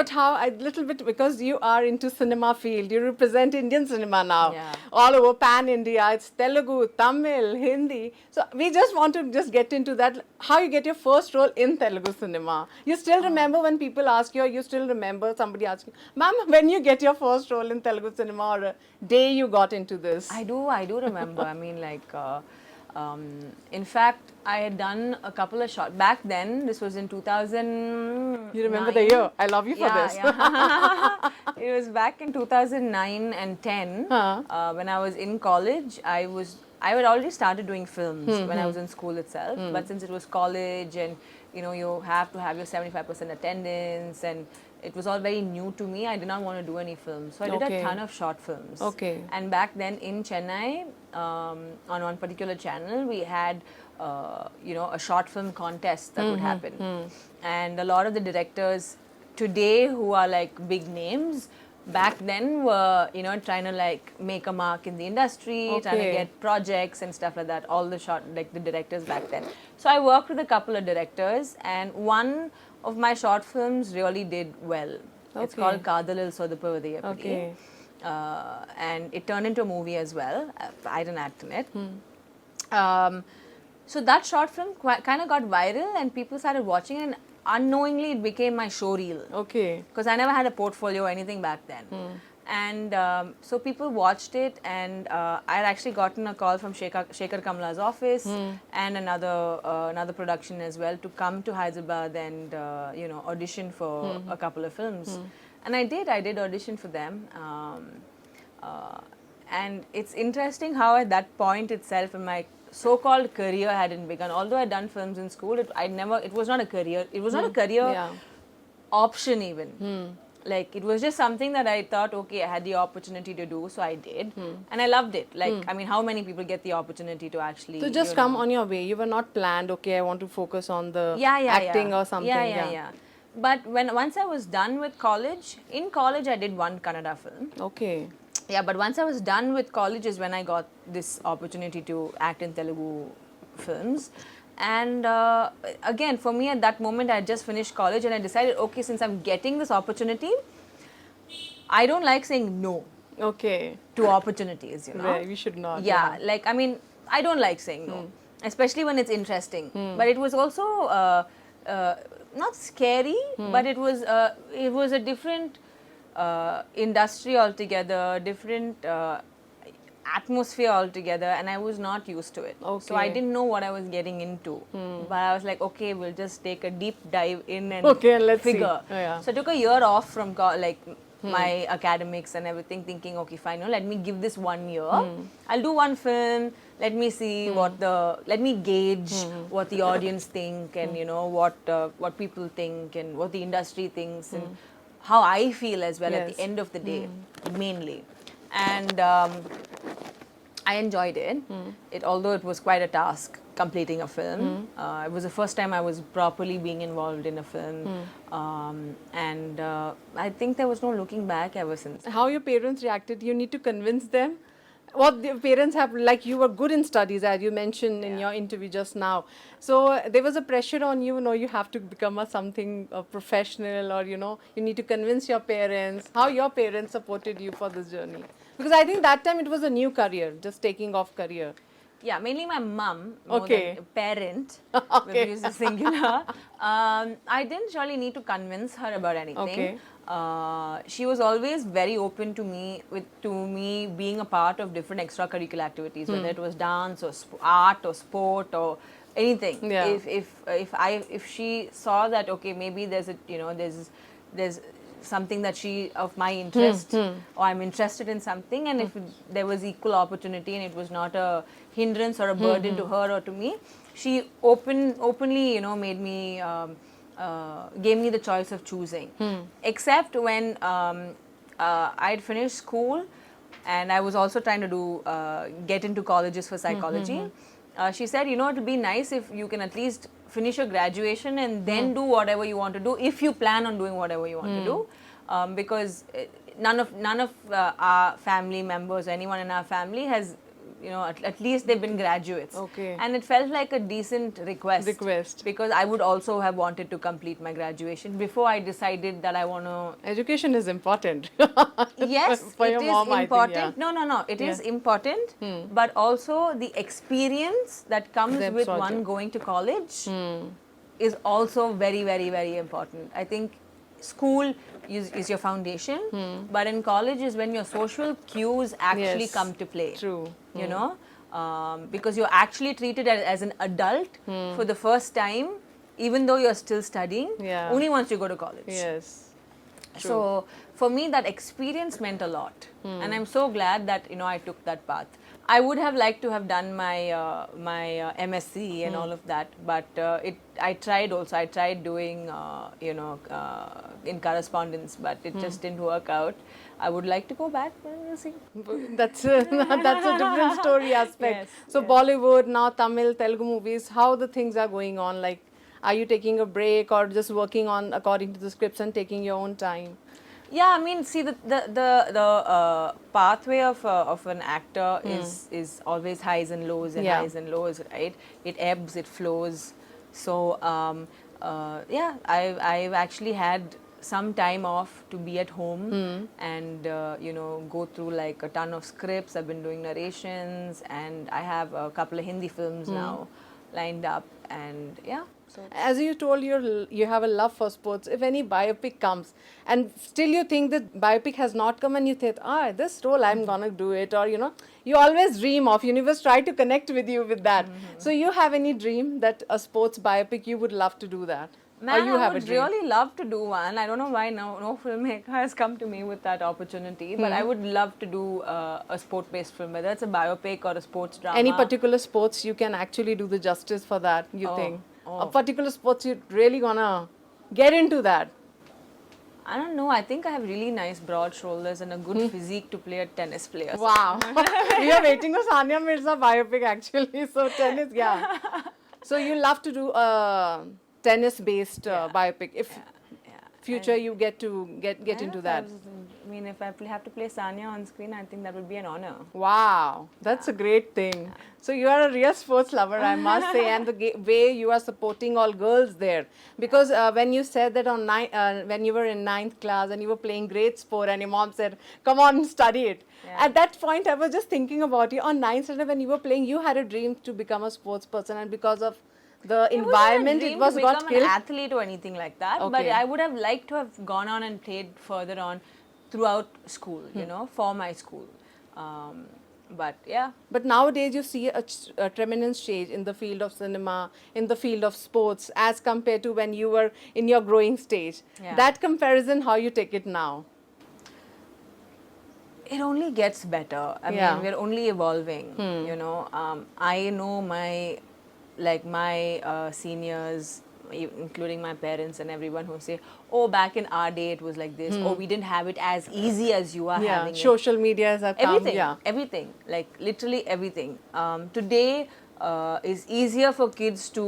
but how, a little bit, because you are into cinema field, you represent Indian cinema now, Yeah. all over pan-India, it's Telugu, Tamil, Hindi. So we just want to just get into that, how you get your first role in Telugu cinema. You still remember when people ask you, or you still remember somebody asking, ma'am, when you get your first role in Telugu cinema, or a day you got into this? I do remember. I mean, like, in fact, I had done a couple of shots. Back then, this was in 2000. You remember the year? I love you for this. Yeah. It was back in 2009 and 10 when I was in college. I had already started doing films when I was in school itself. But since it was college and you have to have your 75% attendance, and it was all very new to me, I did not want to do any films. So I did a ton of short films. Okay. And back then in Chennai, on one particular channel, we had a short film contest that would happen. And a lot of the directors today who are like big names, back then were trying to like make a mark in the industry, trying to get projects and stuff like that, all the the directors back then. So I worked with a couple of directors, and one of my short films really did well. It's called Kadalil Sodapavadi. Okay. And it turned into a movie as well. I didn't act in it. So that short film kind of got viral, and people started watching it, and unknowingly it became my show reel. Okay. Because I never had a portfolio or anything back then. And so people watched it, and I had actually gotten a call from Shekhar Kamla's office and another production as well to come to Hyderabad and audition for a couple of films. And I did audition for them. And it's interesting how at that point itself in my so-called career hadn't begun. Although I'd done films in school, it was not a career. It was not a career option even. Like, it was just something that I thought, okay, I had the opportunity to do, so I did. And I loved it. Like, I mean, how many people get the opportunity to actually... So just come on your way. You were not planned, okay, I want to focus on the acting or something. Yeah. But once I was done with college, in college I did one Kannada film. Okay. Yeah, but once I was done with college is when I got this opportunity to act in Telugu films. And again, for me at that moment, I had just finished college, and I decided, okay, since I'm getting this opportunity, I don't like saying no to opportunities, Right, we should not. Yeah, like, I mean, I don't like saying no, especially when it's interesting. But it was also not scary, but it was a different industry altogether, different atmosphere altogether, and I was not used to it. So I didn't know what I was getting into. But I was like, okay, we'll just take a deep dive in and let's figure. See. So I took a year off from my academics and everything, thinking, okay, fine, let me give this 1 year. I'll do one film. Let me see let me gauge what the audience think, and what people think, and what the industry thinks, and how I feel as well at the end of the day, mainly. And I enjoyed it. Although it was quite a task completing a film. It was the first time I was properly being involved in a film. And I think there was no looking back ever since. How your parents reacted? You need to convince them? What the parents have, like, you were good in studies, as you mentioned in your interview just now. So there was a pressure on you, you have to become a professional, or, you need to convince your parents. How your parents supported you for this journey? Because I think that time it was a new career, just taking off career. Yeah, mainly my mum, more than parent, we use the singular. I didn't really need to convince her about anything. She was always very open to me being a part of different extracurricular activities, whether it was dance or art or sport or anything. If she saw that, okay, maybe there's something that of my interest, or I'm interested in something, and if there was equal opportunity and it was not a hindrance or a burden to her or to me, she openly made me gave me the choice of choosing. Except when I'd finished school and I was also trying to get into colleges for psychology. She said, it'll be nice if you can at least finish your graduation and then do whatever you want to do, if you plan on doing whatever you want to do. Because none of our family members, anyone in our family has at least they've been graduates. Okay. And it felt like a decent request. Because I would also have wanted to complete my graduation before I decided that I want to. Education is important. Yes, for it your is mom, important. I think, yeah. No, it is important. But also the experience that comes Them with sort one of. going to college is also very, very, very important. I think school is your foundation, but in college is when your social cues actually Yes, come to play. true. You know, because you're actually treated as an adult for the first time, even though you're still studying, Yeah. only once you go to college. Yes. So for me, that experience meant a lot, and I'm so glad that I took that path. I would have liked to have done my MSc and all of that, but I tried also. I tried doing in correspondence, but it just didn't work out. I would like to go back, but we'll see. That's a, that's a different story aspect. Yes, So yes. Bollywood, now Tamil, Telugu movies, how the things are going on? Like, are you taking a break or just working on according to the scripts and taking your own time? Yeah, I mean, see, the pathway of an actor is always highs and lows and Yeah. highs and lows, right? It ebbs, it flows. So yeah, I've actually had some time off to be at home and go through like a ton of scripts. I've been doing narrations, and I have a couple of Hindi films now lined up, and yeah. So As you told, you have a love for sports. If any biopic comes and still you think that biopic has not come and you think, this role I'm gonna do it, or you always dream of, universe try to connect with you with that. So you have any dream that a sports biopic you would love to do that? man, or you I have would a dream? really love to do one. I don't know why no filmmaker has come to me with that opportunity, but I would love to do a sport-based film, whether it's a biopic or a sports drama. Any particular sports you can actually do the justice for that, you think? A particular sports you're really gonna get into that? I don't know. I think I have really nice broad shoulders and a good physique to play a tennis player. Wow. We are waiting for Sania Mirza biopic actually. So tennis, yeah. So you love to do a tennis-based biopic. If future you get to get into that. I mean, if I have to play Sanya on screen, I think that would be an honor. Wow, that's a great thing. So you are a real sports lover, I must say, and the way you are supporting all girls there. Because when you said that when you were in 9th class and you were playing great sport, and your mom said, "Come on, study it." Yeah. At that point, I was just thinking about you. On 9th standard, when you were playing, you had a dream to become a sports person, and because of the environment, it was got become killed. an athlete or anything like that. But Okay. I would have liked to have gone on and played further on throughout school, for my school. But yeah. But nowadays you see a tremendous change in the field of cinema, in the field of sports, as compared to when you were in your growing stage. Yeah. That comparison, how you take it now? It only gets better. I Yeah. mean, we're only evolving. I know my seniors, including my parents and everyone, who say, "Oh, back in our day it was like this. Oh, we didn't have it as easy as you are having it." Social media has come. Everything, everything, like literally everything. Today is easier for kids to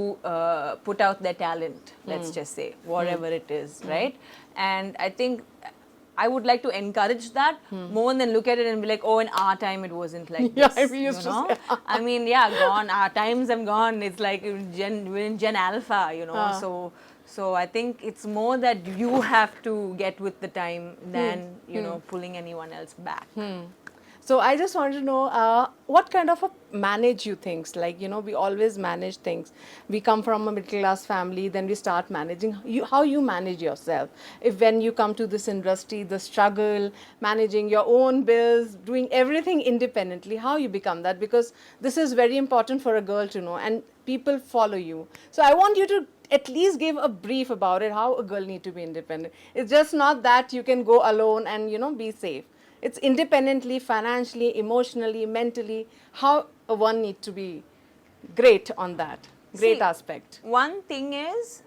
put out their talent. Let's just say whatever it is, right? And I think I would like to encourage that more than look at it and be like, "Oh, in our time it wasn't like Yeah, this." we used to say. I mean, yeah, gone. Our times have gone. It's like we're in Gen Alpha, So I think it's more that you have to get with the time than pulling anyone else back. So I just wanted to know what kind of a manage you things, like we always manage things. We come from a middle class family, then we start managing. How you manage yourself? If when you come to this industry, the struggle, managing your own bills, doing everything independently, how you become that? Because this is very important for a girl to know, and people follow you. So I want you to at least give a brief about it, how a girl need to be independent. It's just not that you can go alone and be safe. It's independently, financially, emotionally, mentally, how one need to be great on that, great aspect. One thing is,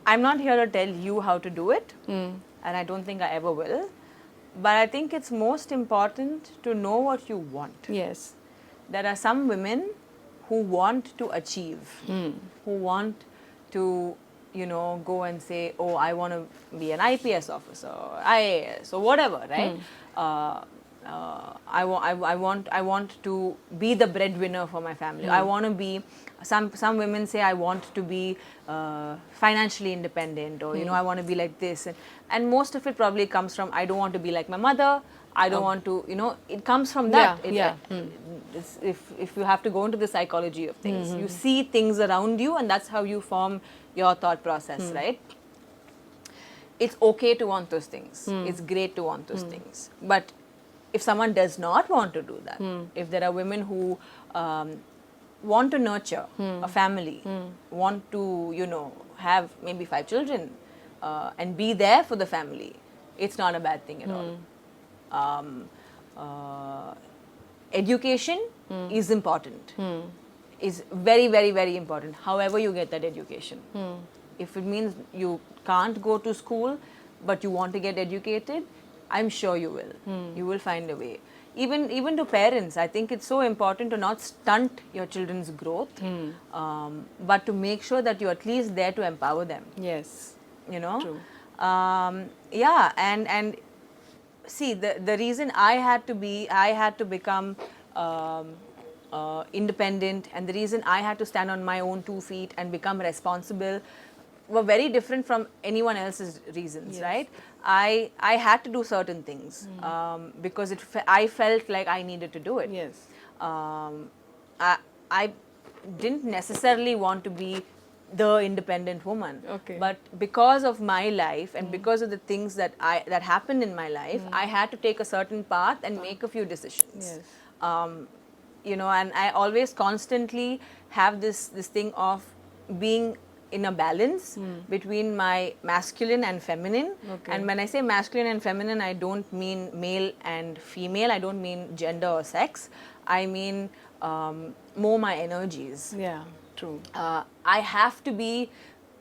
I'm not here to tell you how to do it, and I don't think I ever will. But I think it's most important to know what you want. Yes. There are some women who want to achieve, who want to go and say, "Oh, I want to be an IPS officer, IAS, or whatever," right? I want to be the breadwinner for my family. I want to be. Some women say I want to be financially independent, or I want to be like this, and most of it probably comes from I don't want to be like my mother. I don't want to, it comes from that. If you have to go into the psychology of things, you see things around you, and that's how you form your thought process, right? It's okay to want those things. It's great to want those things. But if someone does not want to do that, if there are women who want to nurture a family, want to, have maybe 5 children and be there for the family, it's not a bad thing at all. Education is important, is very, very, very important, however you get that education. If it means you can't go to school but you want to get educated, I'm sure you will. You will find a way. Even to parents, I think it's so important to not stunt your children's growth, but to make sure that you're at least there to empower them. Yes. True. Yeah, and see, the reason I had to become independent, and the reason I had to stand on my own 2 feet and become responsible were very different from anyone else's reasons, right? I had to do certain things because I felt like I needed to do it. Yes. I didn't necessarily want to be the independent woman, but because of my life and because of the things that happened in my life, I had to take a certain path and make a few decisions. Yes. And I always constantly have this thing of being in a balance between my masculine and feminine. And when I say masculine and feminine, I don't mean male and female. I don't mean gender or sex. I mean more my energies. Yeah, true. I have to be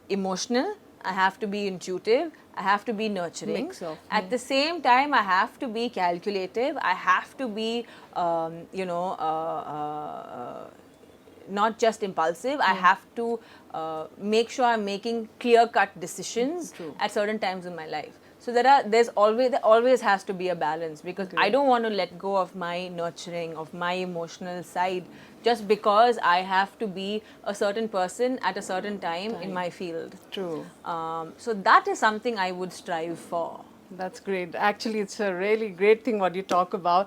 emotional. I have to be intuitive. I have to be nurturing. Mix of, At the same time, I have to be calculative. I have to be, not just impulsive. I have to make sure I'm making clear-cut decisions at certain times in my life. So there always has to be a balance, because I don't want to let go of my nurturing, of my emotional side, just because I have to be a certain person at a certain time in my field. True. So that is something I would strive for. That's great. Actually, it's a really great thing what you talk about.